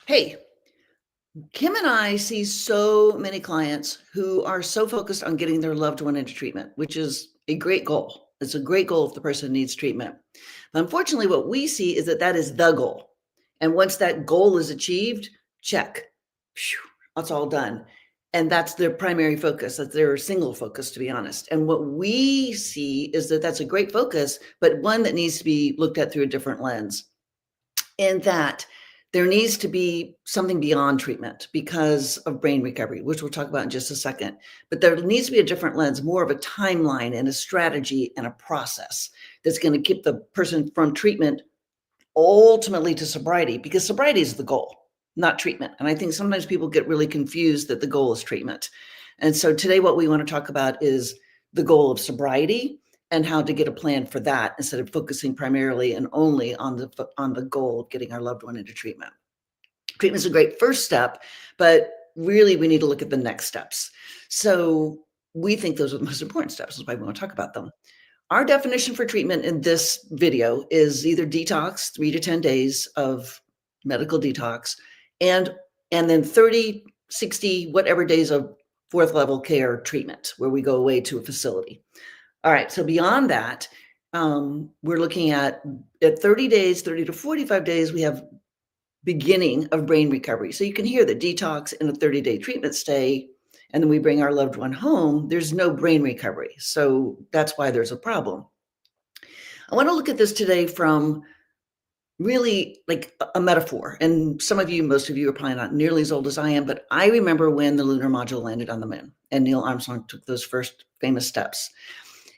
Hey, Kim and I see so many clients who are so focused on getting their loved one into treatment, which is a great goal. It's a great goal if the person needs treatment. But unfortunately, what we see is that that is the goal. And once that goal is achieved, check. Phew, that's all done. And that's their primary focus. That's their single focus, to be honest. And what we see is that that's a great focus, but one that needs to be looked at through a different lens. In that there needs to be something beyond treatment because of brain recovery, which we'll talk about in just a second. But there needs to be a different lens, more of a timeline and a strategy and a process that's going to keep the person from treatment ultimately to sobriety, because sobriety is the goal, not treatment. And I think sometimes people get really confused that the goal is treatment. And so today, what we want to talk about is the goal of sobriety and how to get a plan for that instead of focusing primarily and only on the goal of getting our loved one into treatment. Treatment is a great first step, but really we need to look at the next steps. So we think those are the most important steps. That's why we want to talk about them. Our definition for treatment in this video is either detox, 3 to 10 days of medical detox, and then 30, 60, whatever days of fourth level care treatment where we go away to a facility. All right, so beyond that, we're looking at 30 days, 30 to 45 days, we have beginning of brain recovery. So you can hear the detox in a 30-day treatment stay, and then we bring our loved one home, there's no brain recovery. So that's why there's a problem. I want to look at this today from really like a metaphor. And some of you, most of you are probably not nearly as old as I am, but I remember when the lunar module landed on the moon and Neil Armstrong took those first famous steps.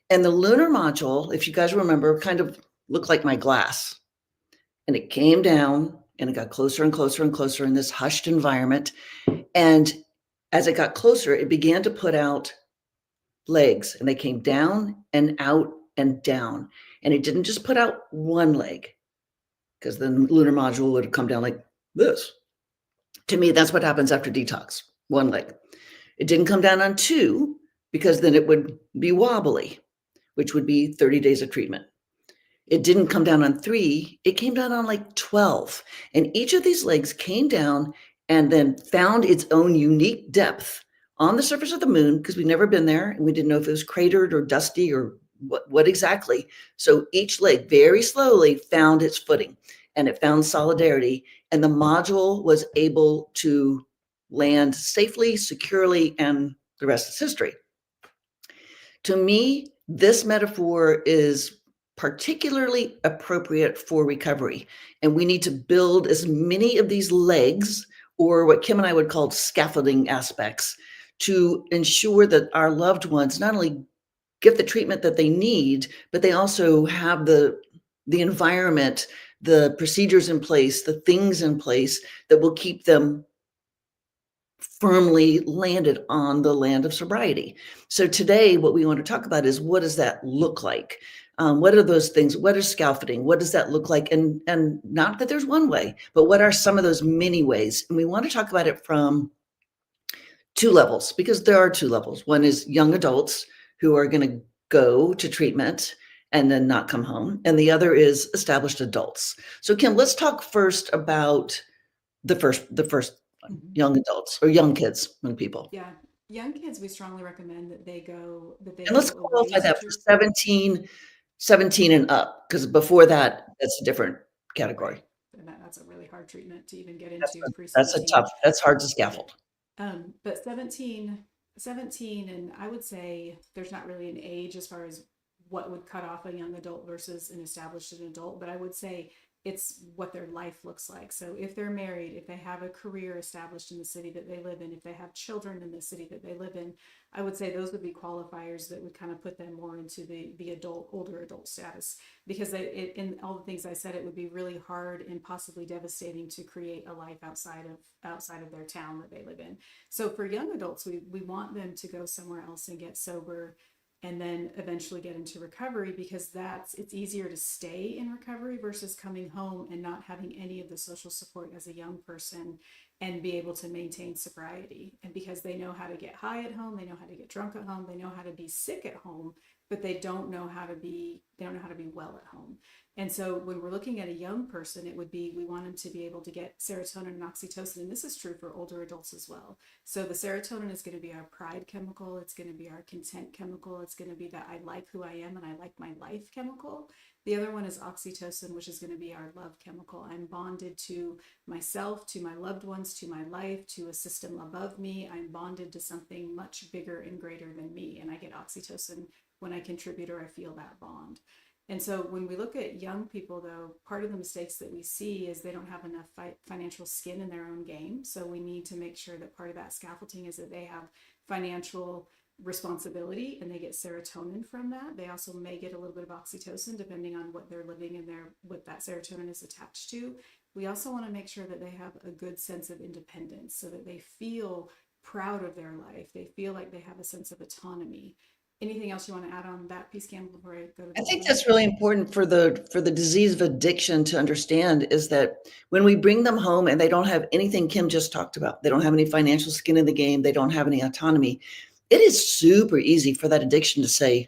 And the lunar module, if you guys remember, kind of looked like my glass. And it came down and it got closer and closer and closer in this hushed environment. And as it got closer, it began to put out legs, and they came down and out and down. And it didn't just put out one leg, because the lunar module would have come down like this. To me, that's what happens after detox, one leg. It didn't come down on two, because then it would be wobbly, which would be 30 days of treatment. It didn't come down on 3, it came down on like 12. And each of these legs came down and then found its own unique depth on the surface of the moon, because we'd never been there and we didn't know if it was cratered or dusty or what exactly. So each leg very slowly found its footing and it found solidarity, and the module was able to land safely, securely, and the rest is history. To me, this metaphor is particularly appropriate for recovery. And we need to build as many of these legs, or what Kim and I would call scaffolding aspects, to ensure that our loved ones not only get the treatment that they need, but they also have the environment, the procedures in place, the things in place that will keep them firmly landed on the land of sobriety. So today, what we want to talk about is, what does that look like? What are those things? What is scaffolding? What does that look like? And not that there's one way, but what are some of those many ways? And we want to talk about it from 2 levels, because there are 2 levels. One is young adults who are going to go to treatment and then not come home, and the other is established adults. So Kim, let's talk first about the first one, Mhm. young adults or young kids, young people. Yeah, young kids, we strongly recommend that they And let's go away qualify to that for treat. 17 and up, because before Right, that, that's a different right. category. And that's a really hard treatment to even get That's into that's a pre-17. tough, that's hard to scaffold. But 17, and I would say there's not really an age as far as what would cut off a young adult versus an established adult, but I would say it's what their life looks like. So if they're married, if they have a career established in the city that they live in, if they have children in the city that they live in, I would say those would be qualifiers that would kind of put them more into the adult, older adult status, because in all the things I said, it would be really hard and possibly devastating to create a life outside of their town that they live in. So for young adults, we want them to go somewhere else and get sober and then eventually get into recovery, because it's easier to stay in recovery versus coming home and not having any of the social support as a young person and be able to maintain sobriety. And because they know how to get high at home, they know how to get drunk at home, they know how to be sick at home, but they don't know how to be well at home. And so when we're looking at a young person, it would be, we want them to be able to get serotonin and oxytocin. And this is true for older adults as well. So the serotonin is going to be our pride chemical. It's going to be our content chemical. It's going to be that I like who I am and I like my life chemical. The other one is oxytocin, which is going to be our love chemical. I'm bonded to myself, to my loved ones, to my life, to a system above me. I'm bonded to something much bigger and greater than me. And I get oxytocin when I contribute or I feel that bond. And so when we look at young people, though, part of the mistakes that we see is they don't have enough financial skin in their own game. So we need to make sure that part of that scaffolding is that they have financial responsibility and they get serotonin from that. They also may get a little bit of oxytocin depending on what they're living and what that serotonin is attached to. We also want to make sure that they have a good sense of independence so that they feel proud of their life. They feel like they have a sense of autonomy. Anything else you want to add on that piece, Campbell, before I go to the I think that's really important for the disease of addiction to understand, is that when we bring them home and they don't have anything Kim just talked about, they don't have any financial skin in the game, they don't have any autonomy, it is super easy for that addiction to say,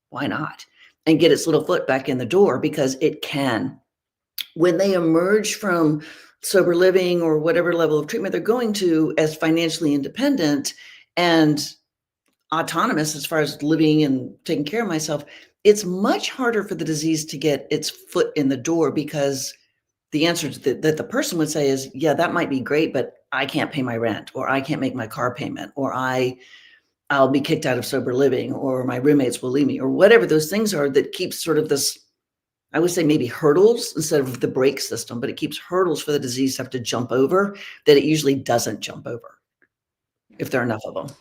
why not? And get its little foot back in the door, because it can. When they emerge from sober living or whatever level of treatment they're going to as financially independent and autonomous as far as living and taking care of myself, it's much harder for the disease to get its foot in the door, because the answer that the person would say is, yeah, that might be great, but I can't pay my rent, or I can't make my car payment, or I'll be kicked out of sober living, or my roommates will leave me, or whatever those things are that keeps sort of this, I would say maybe hurdles instead of the brake system, but it keeps hurdles for the disease to have to jump over that it usually doesn't jump over if there are enough of them.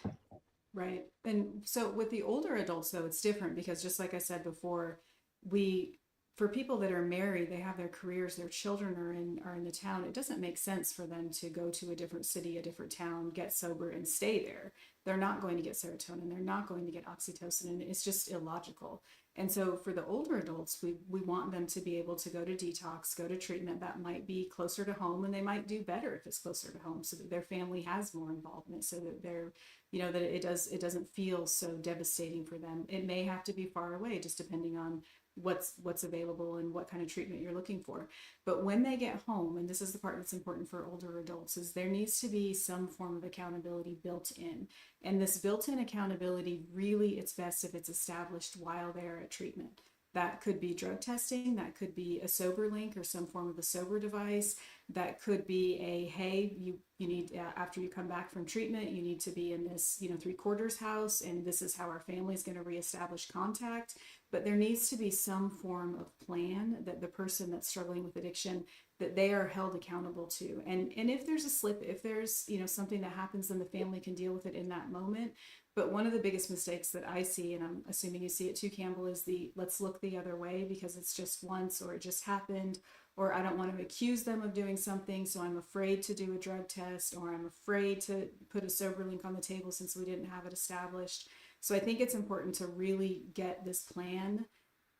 Right. And so with the older adults, though, it's different because just like I said before, we, for people that are married, they have their careers, their children are in the town. It doesn't make sense for them to go to a different city, a different town, get sober and stay there. They're not going to get serotonin. They're not going to get oxytocin. And it's just illogical. And so for the older adults, we want them to be able to go to detox, go to treatment that might be closer to home, and they might do better if it's closer to home so that their family has more involvement, so that they're, that it doesn't feel so devastating for them. It may have to be far away, just depending on what's available and what kind of treatment you're looking for. But when they get home, and this is the part that's important for older adults, is there needs to be some form of accountability built in. And this built-in accountability, really, it's best if it's established while they're at treatment. That could be drug testing, that could be a sober link or some form of a sober device, that could be a, hey, you need, after you come back from treatment, you need to be in this 3/4 house, and this is how our family is going to reestablish contact. But there needs to be some form of plan that the person that's struggling with addiction, that they are held accountable to. And if there's a slip, if there's something that happens, then the family can deal with it in that moment. But one of the biggest mistakes that I see, and I'm assuming you see it too, Campbell, is the let's look the other way because it's just once, or it just happened, or I don't want to accuse them of doing something, so I'm afraid to do a drug test, or I'm afraid to put a sober link on the table since we didn't have it established. So I think it's important to really get this plan,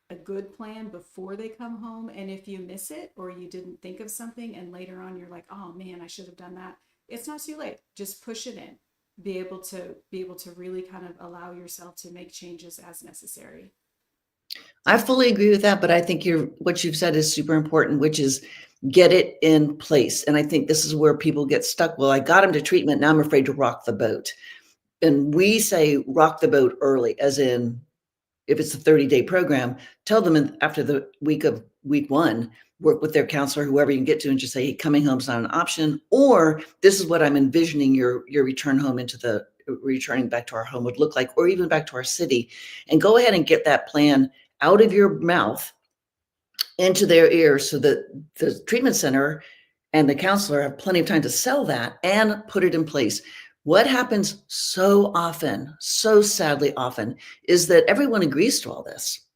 a good plan, before they come home. And if you miss it or you didn't think of something and later on you're like, oh man, I should have done that, it's not too late. Just push it in. Be able to really kind of allow yourself to make changes as necessary. I fully agree with that, but I think what you've said is super important, which is get it in place. And I think this is where people get stuck. Well, I got them to treatment. Now I'm afraid to rock the boat. And we say rock the boat early, as in, if it's a 30-day program, tell them after the week 1, work with their counselor, whoever you can get to, and just say, hey, coming home is not an option, or this is what I'm envisioning your return home returning back to our home would look like, or even back to our city. And go ahead and get that plan out of your mouth into their ears, so that the treatment center and the counselor have plenty of time to sell that and put it in place. What happens so often, so sadly often, is that everyone agrees to all this,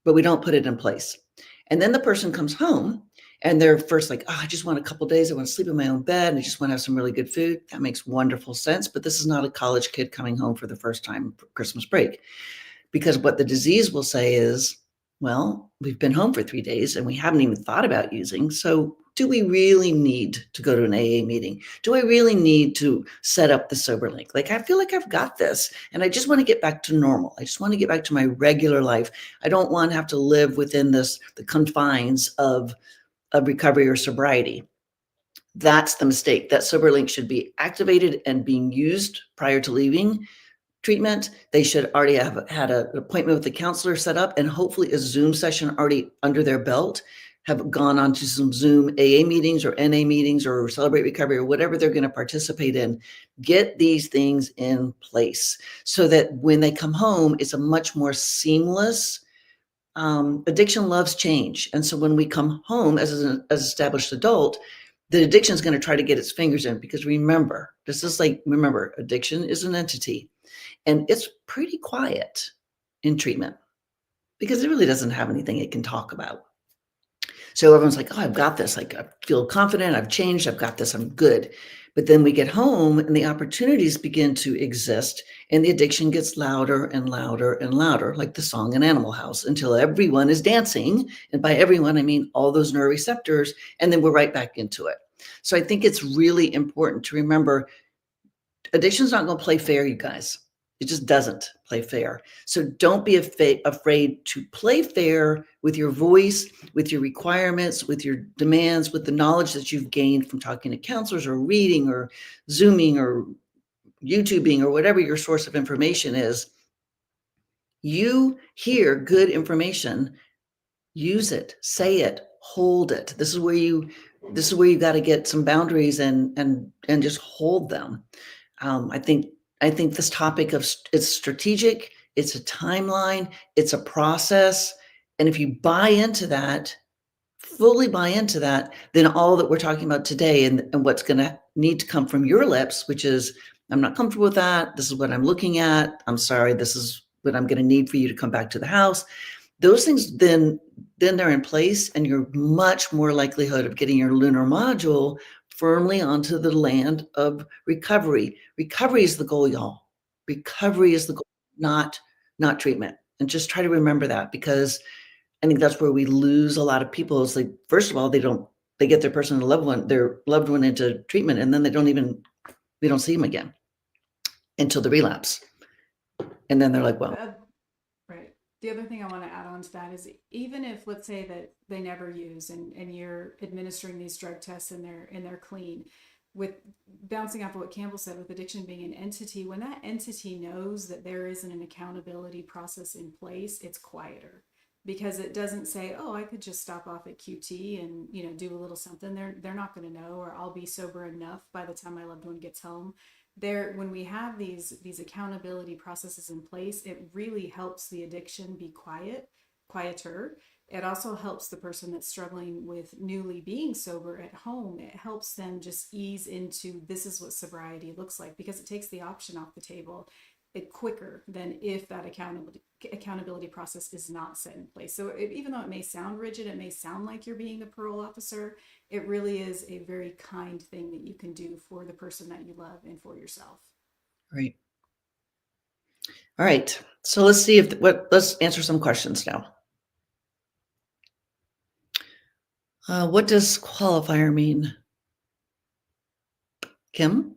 but we don't put it in place. And then the person comes home and they're first like, oh, I just want a couple of days. I want to sleep in my own bed and I just want to have some really good food. That makes wonderful sense. But this is not a college kid coming home for the first time for Christmas break. Because what the disease will say is, Well, we've been home for 3 days and we haven't even thought about using. So, do we really need to go to an AA meeting? Do I really need to set up the sober link? Like, I feel like I've got this and I just want to get back to normal. I just want to get back to my regular life. I don't want to have to live within the confines of recovery or sobriety. That's the mistake. That sober link should be activated and being used prior to leaving treatment. They should already have had an appointment with the counselor set up and hopefully a Zoom session already under their belt, have gone on to some Zoom AA meetings or NA meetings or Celebrate Recovery or whatever they're going to participate in. Get these things in place so that when they come home, it's a much more seamless. Addiction loves change. And so when we come home as an established adult, the addiction is going to try to get its fingers in, because remember, addiction is an entity and it's pretty quiet in treatment because it really doesn't have anything it can talk about. So everyone's like, oh, I've got this. Like, I feel confident. I've changed. I've got this. I'm good. But then we get home and the opportunities begin to exist and the addiction gets louder and louder and louder, like the song in Animal House, until everyone is dancing. And by everyone, I mean all those neuroreceptors. And then we're right back into it. So I think it's really important to remember addiction's not going to play fair, you guys. It just doesn't play fair. So don't be afraid to play fair with your voice, with your requirements, with your demands, with the knowledge that you've gained from talking to counselors or reading or Zooming or YouTubing or whatever your source of information is. You hear good information, use it, say it, hold it. This is where you got to get some boundaries and just hold them. I think this topic of it's strategic, it's a timeline, it's a process. And if you buy into that, fully buy into that, then all that we're talking about today and what's going to need to come from your lips, which is, I'm not comfortable with that. This is what I'm looking at. I'm sorry. This is what I'm going to need for you to come back to the house. Those things then they're in place and you're much more likelihood of getting your lunar module firmly onto the land of recovery. Recovery is the goal, y'all. Recovery is the goal, not treatment. And just try to remember that, because I think that's where we lose a lot of people. Is like, first of all, they get their their loved one into treatment, and then we don't see them again until the relapse. And then they're like, well, Right. The other thing I want to add on to that is, even if, let's say that they never use and you're administering these drug tests and they're clean, with bouncing off of what Campbell said, with addiction being an entity, when that entity knows that there isn't an accountability process in place, it's quieter, because it doesn't say, oh, I could just stop off at QT and, do a little something. They're not going to know, or I'll be sober enough by the time my loved one gets home. When we have these accountability processes in place, it really helps the addiction be quieter. It also helps the person that's struggling with newly being sober at home. It helps them just ease into, this is what sobriety looks like, because it takes the option off the table quicker than if that accountability process is not set in place. So even though it may sound rigid, it may sound like you're being the parole officer, it really is a very kind thing that you can do for the person that you love and for yourself. Right. All right. So let's answer some questions now. What does qualifier mean? Kim?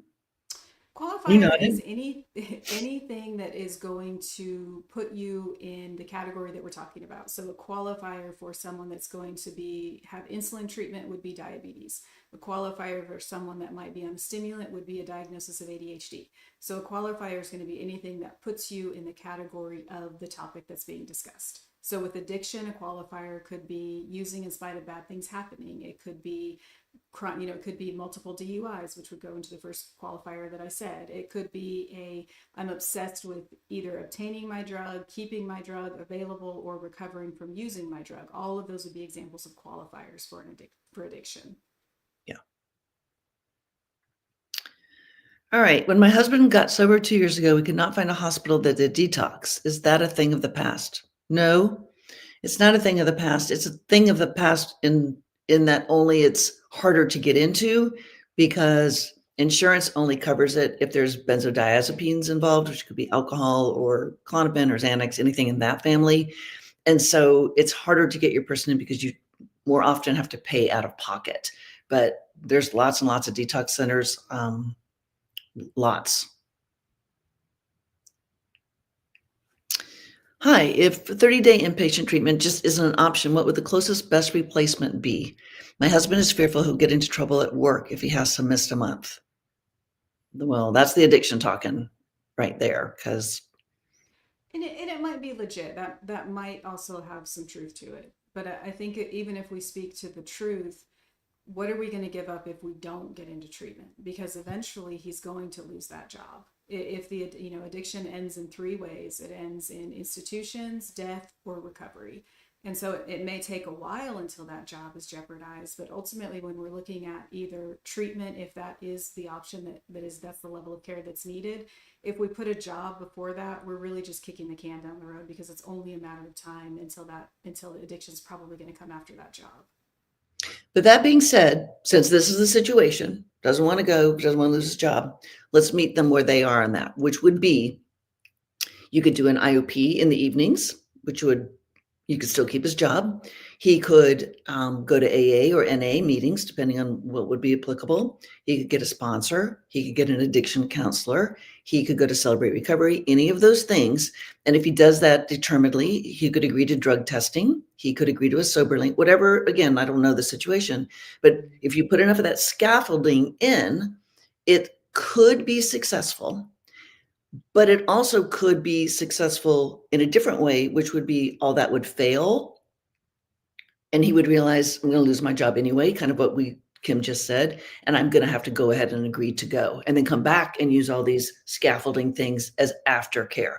Qualifier is anything that is going to put you in the category that we're talking about. So a qualifier for someone that's going to have insulin treatment would be diabetes. A qualifier for someone that might be on a stimulant would be a diagnosis of ADHD. So a qualifier is going to be anything that puts you in the category of the topic that's being discussed. So with addiction, a qualifier could be using in spite of bad things happening. It could be it could be multiple DUIs, which would go into the first qualifier that I said. It could be I'm obsessed with either obtaining my drug, keeping my drug available, or recovering from using my drug. All of those would be examples of qualifiers for addiction. Yeah. All right. When my husband got sober 2 years ago, we could not find a hospital that did detox. Is that a thing of the past? No, it's not a thing of the past. It's a thing of the past in that only it's harder to get into, because insurance only covers it if there's benzodiazepines involved, which could be alcohol or Klonopin or Xanax, anything in that family. And so it's harder to get your person in because you more often have to pay out of pocket. But there's lots and lots of detox centers, lots. Hi, if 30-day inpatient treatment just isn't an option, what would the closest best replacement be? My husband is fearful he'll get into trouble at work if he has to miss a month. Well, that's the addiction talking right there, because And it might be legit. That might also have some truth to it. But I think even if we speak to the truth, what are we going to give up if we don't get into treatment? Because eventually he's going to lose that job. If the addiction ends in three ways, it ends in institutions, death, or recovery. And so it may take a while until that job is jeopardized, but ultimately when we're looking at either treatment, if that is the option that's the level of care that's needed, if we put a job before that, we're really just kicking the can down the road, because it's only a matter of time until the addiction is probably going to come after that job. But that being said, since this is the situation, doesn't want to go, doesn't want to lose his job, let's meet them where they are on that, which would be you could do an IOP in the evenings, which would you could still keep his job. He could go to AA or NA meetings, depending on what would be applicable. He could get a sponsor. He could get an addiction counselor. He could go to Celebrate Recovery, any of those things. And if he does that determinedly, he could agree to drug testing. He could agree to a sober link, whatever. Again, I don't know the situation. But if you put enough of that scaffolding in, it could be successful. But it also could be successful in a different way, which would be all that would fail. And he would realize, I'm going to lose my job anyway, kind of what Kim just said, and I'm going to have to go ahead and agree to go, and then come back and use all these scaffolding things as aftercare.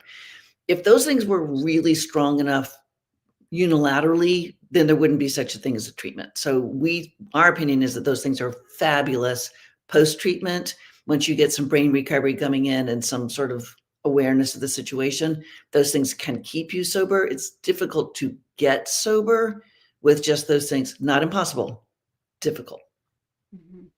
If those things were really strong enough unilaterally, then there wouldn't be such a thing as a treatment. So our opinion is that those things are fabulous post-treatment. Once you get some brain recovery coming in and some sort of awareness of the situation, those things can keep you sober. It's difficult to get sober with just those things. Not impossible, difficult. Mm-hmm.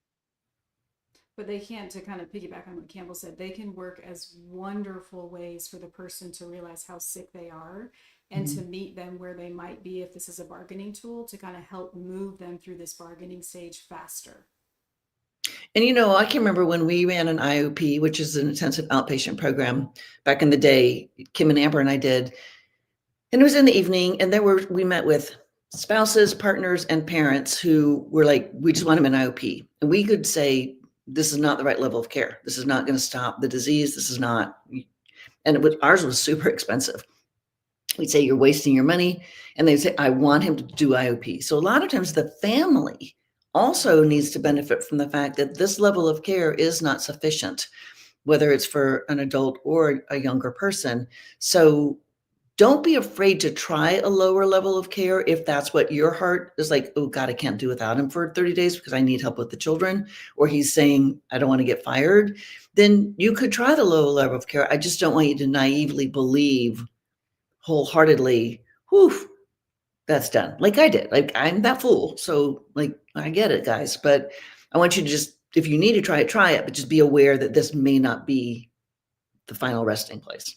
But they can't, to kind of piggyback on what Campbell said, they can work as wonderful ways for the person to realize how sick they are and to meet them where they might be, if this is a bargaining tool, to kind of help move them through this bargaining stage faster. And I can remember when we ran an IOP, which is an intensive outpatient program back in the day, Kim and Amber and I did. And it was in the evening, and we met with spouses, partners, and parents who were like, we just want them in IOP. And we could say, this is not the right level of care. This is not going to stop the disease. This is not, and ours was super expensive. We'd say, you're wasting your money. And they'd say, I want him to do IOP. So a lot of times the family also needs to benefit from the fact that this level of care is not sufficient, whether it's for an adult or a younger person. So don't be afraid to try a lower level of care if that's what your heart is like, oh God, I can't do without him for 30 days because I need help with the children, or he's saying, I don't want to get fired. Then you could try the lower level of care. I just don't want you to naively believe wholeheartedly, whew, that's done. Like I did. Like I'm that fool. So like, I get it, guys. But I want you to just, if you need to try it, but just be aware that this may not be the final resting place.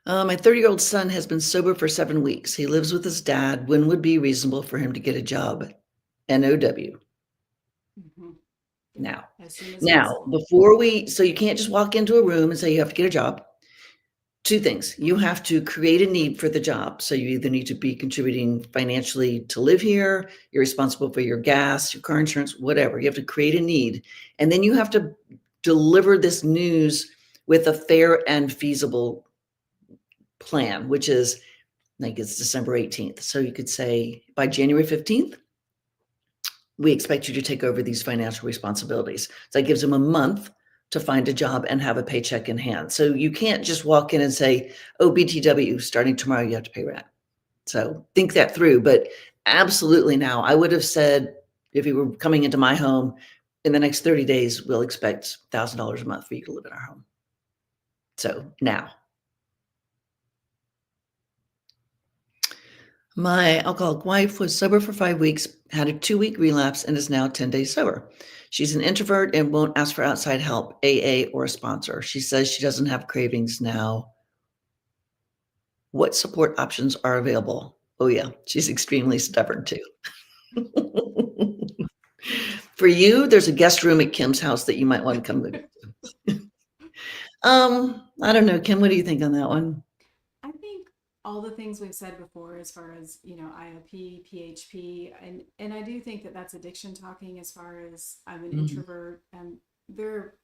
My 30-year-old son has been sober for 7 weeks. He lives with his dad. When would be reasonable for him to get a job? NOW. Mm-hmm. Now, As soon as before so you can't just walk into a room and say you have to get a job. Two things. You have to create a need for the job. So you either need to be contributing financially to live here, you're responsible for your gas, your car insurance, whatever. You have to create a need. And then you have to deliver this news with a fair and feasible plan, which is like it's December 18th. So you could say by January 15th, we expect you to take over these financial responsibilities. So that gives them a month to find a job and have a paycheck in hand. So you can't just walk in and say, oh, BTW, starting tomorrow, you have to pay rent. So think that through. But absolutely now, I would have said, if you were coming into my home in the next 30 days, we'll expect $1,000 a month for you to live in our home. So now. My alcoholic wife was sober for 5 weeks, had a 2-week relapse, and is now 10 days sober. She's an introvert and won't ask for outside help, AA or a sponsor. She says she doesn't have cravings now. What support options are available? Oh, yeah, she's extremely stubborn too. For you, there's a guest room at Kim's house that you might want to come with. I don't know, Kim, what do you think on that one? I think all the things we've said before, as far as IOP, PHP, and I do think that that's addiction talking. As far as I'm an Mhm. introvert, and there,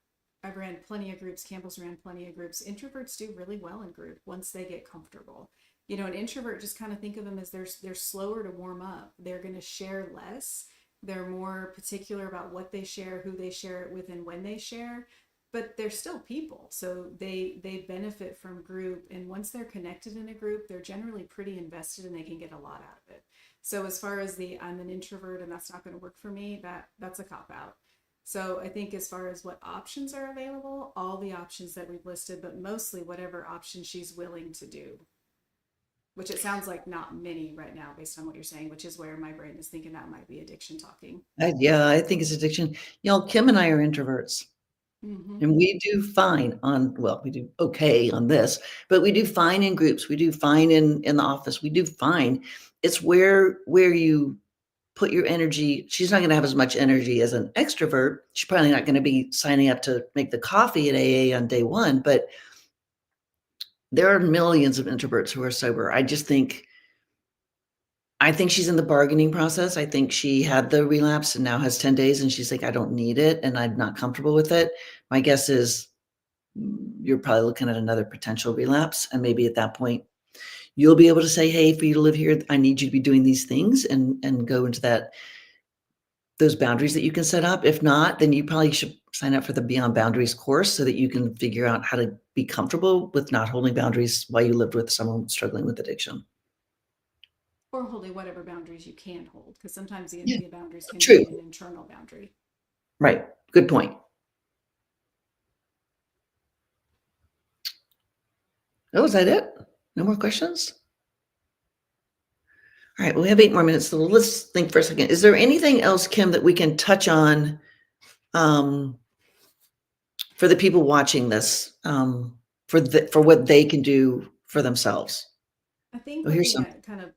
I've ran plenty of groups. Campbell's ran plenty of groups. Introverts do really well in group once they get comfortable. An introvert, just kind of think of them as they're slower to warm up. They're going to share less. They're more particular about what they share, who they share it with, and when they share, but they're still people, so they benefit from group, and once they're connected in a group, they're generally pretty invested and they can get a lot out of it. So as far as the I'm an introvert and that's not going to work for me, that's a cop out. So I think as far as what options are available, all the options that we've listed, but mostly whatever option she's willing to do, which it sounds like not many right now based on what you're saying, which is where my brain is thinking that might be addiction talking. Yeah, I think it's addiction. Kim and I are introverts. Mm-hmm. And we do fine on, well, we do okay on this, but we do fine in groups. We do fine in the office. We do fine. It's where you put your energy. She's not going to have as much energy as an extrovert. She's probably not going to be signing up to make the coffee at AA on day one, but there are millions of introverts who are sober. I think she's in the bargaining process. I think she had the relapse and now has 10 days and she's like, I don't need it and I'm not comfortable with it. My guess is you're probably looking at another potential relapse. And maybe at that point, you'll be able to say, hey, for you to live here, I need you to be doing these things and go into those boundaries that you can set up. If not, then you probably should sign up for the Beyond Boundaries course so that you can figure out how to be comfortable with not holding boundaries while you lived with someone struggling with addiction. Or holding whatever boundaries you can hold, because sometimes Yeah, the boundaries can true. be an internal boundary. Right. Good point. Oh, is that it? No more questions? All right, well, we have 8 more minutes, so let's think for a second. Is there anything else, Kim, that we can touch on um, for the people watching this, for what they can do for themselves? I think Oh, here's looking some. at kind of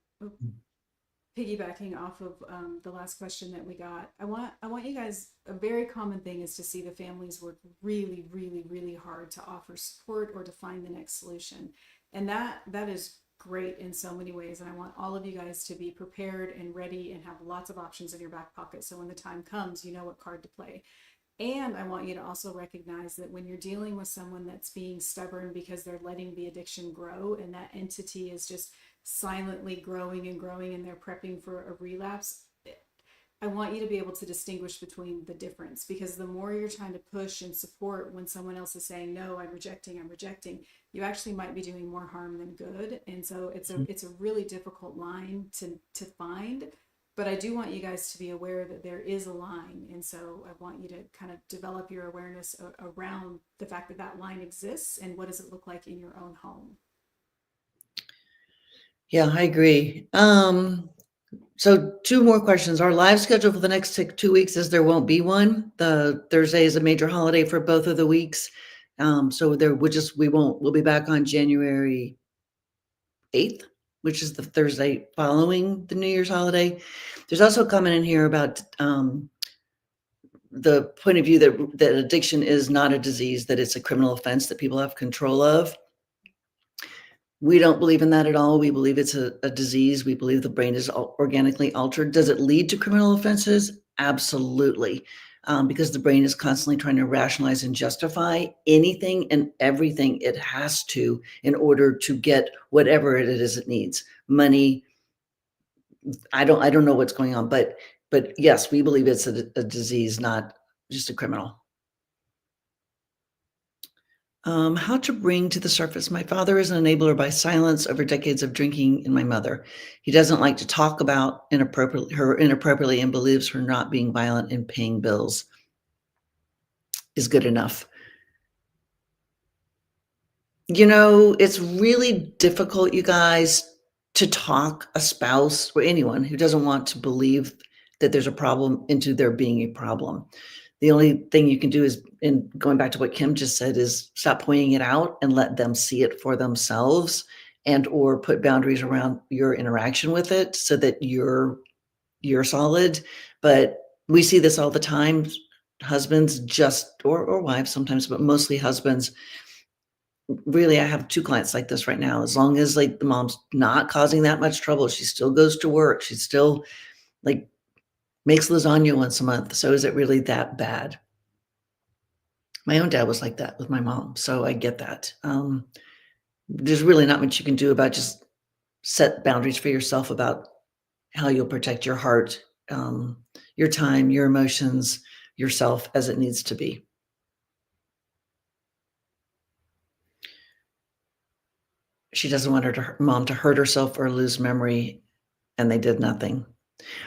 piggybacking off of the last question that we got, I want you guys. A very common thing is to see the families work really, really, really hard to offer support or to find the next solution, and that is great in so many ways. And I want all of you guys to be prepared and ready and have lots of options in your back pocket, so when the time comes, you know what card to play. And I want you to also recognize that when you're dealing with someone that's being stubborn because they're letting the addiction grow and that entity is just silently growing and growing and they're prepping for a relapse, I want you to be able to distinguish between the difference, because the more you're trying to push and support when someone else is saying, no, I'm rejecting, you actually might be doing more harm than good. And so it's a really difficult line to find, but I do want you guys to be aware that there is a line. And so I want you to kind of develop your awareness around the fact that that line exists and what does it look like in your own home. Yeah, I agree. So 2 more questions. Our live schedule for the next 2 weeks is there won't be one. The Thursday is a major holiday for both of the weeks. So we'll be back on January 8th, which is the Thursday following the New Year's holiday. There's also a comment in here about the point of view that addiction is not a disease, that it's a criminal offense that people have control of. We don't believe in that at all. We believe it's a disease. We believe the brain is organically altered. Does it lead to criminal offenses? Absolutely. Because the brain is constantly trying to rationalize and justify anything and everything it has to in order to get whatever it is it needs. Money. I don't know what's going on, but yes, we believe it's a disease, not just a criminal. How to bring to the surface. My father is an enabler by silence over decades of drinking, and my mother. He doesn't like to talk about her inappropriately and believes her not being violent and paying bills is good enough. It's really difficult, you guys, to talk a spouse or anyone who doesn't want to believe that there's a problem into there being a problem. The only thing you can do is, and going back to what Kim just said, is stop pointing it out and let them see it for themselves and or put boundaries around your interaction with it so that you're solid. But we see this all the time. Husbands or wives sometimes, but mostly husbands. Really, I have 2 clients like this right now. As long as, like, the mom's not causing that much trouble, she still goes to work, she still, like, makes lasagna once a month. So is it really that bad? My own dad was like that with my mom, so I get that. There's really not much you can do about just set boundaries for yourself about how you'll protect your heart, your time, your emotions, yourself as it needs to be. She doesn't want her mom to hurt herself or lose memory, and they did nothing.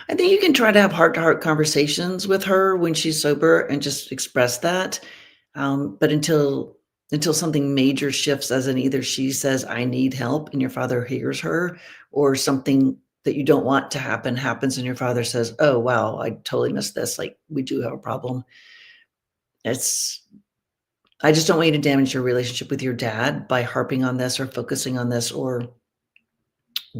I think you can try to have heart-to-heart conversations with her when she's sober and just express that. But until something major shifts, as in either she says, "I need help," and your father hears her, or something that you don't want to happen happens and your father says, "Oh, wow, I totally missed this. Like, we do have a problem." It's I just don't want you to damage your relationship with your dad by harping on this or focusing on this or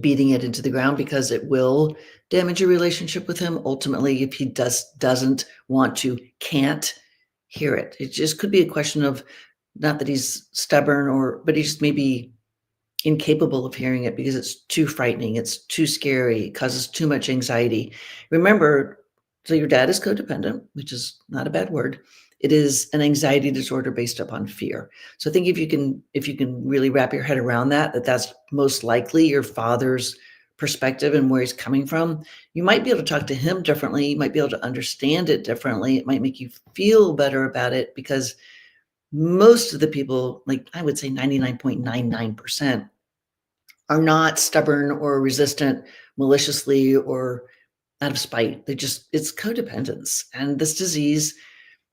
beating it into the ground, because it will damage your relationship with him ultimately if he doesn't want to, can't hear it. It just could be a question of, not that he's stubborn, but he's maybe incapable of hearing it because it's too frightening, it's too scary, it causes too much anxiety. Remember, so your dad is codependent, which is not a bad word. It is an anxiety disorder based upon fear. So I think if you can really wrap your head around that's most likely your father's perspective and where he's coming from, you might be able to talk to him differently. You might be able to understand it differently. It might make you feel better about it, because most of the people, like I would say 99.99%, are not stubborn or resistant maliciously or out of spite. It's codependence. And this disease,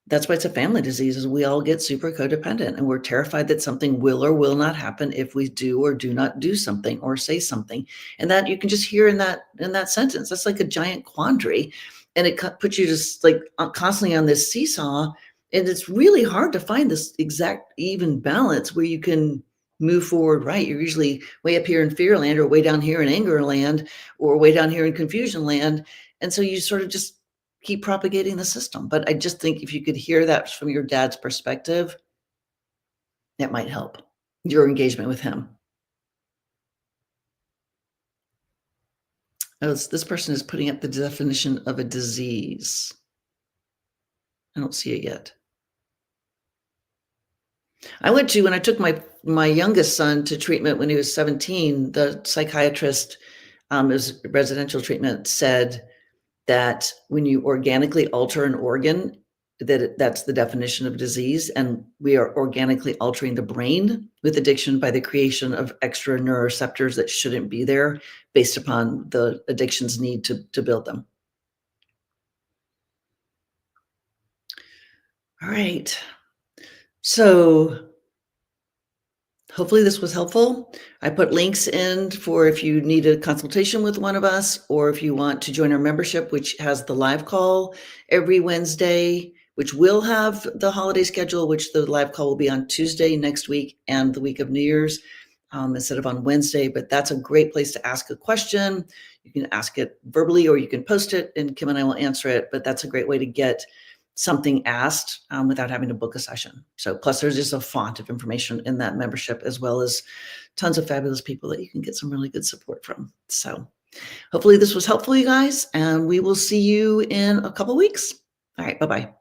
that's why it's a family disease, is we all get super codependent and we're terrified that something will or will not happen if we do or do not do something or say something. And that you can just hear in that sentence. That's like a giant quandary. And it puts you just like constantly on this seesaw. And it's really hard to find this exact even balance where you can move forward, right? You're usually way up here in fear land, or way down here in anger land, or way down here in confusion land. And so you sort of just keep propagating the system. But I just think if you could hear that from your dad's perspective, that might help your engagement with him. Oh, this person is putting up the definition of a disease. I don't see it yet. When I took my youngest son to treatment when he was 17, the psychiatrist, it was residential treatment, said that when you organically alter an organ, that's the definition of disease, and we are organically altering the brain with addiction by the creation of extra neuroreceptors that shouldn't be there based upon the addiction's need to build them. All right. So hopefully this was helpful. I put links in for if you need a consultation with one of us, or if you want to join our membership, which has the live call every Wednesday, which will have the holiday schedule, which the live call will be on Tuesday next week and the week of New Year's, instead of on Wednesday. But that's a great place to ask a question. You can ask it verbally or you can post it and Kim and I will answer it. But that's a great way to get something asked without having to book a session. So plus there's just a font of information in that membership, as well as tons of fabulous people that you can get some really good support from. So hopefully this was helpful, you guys, and we will see you in a couple weeks. All right, bye-bye.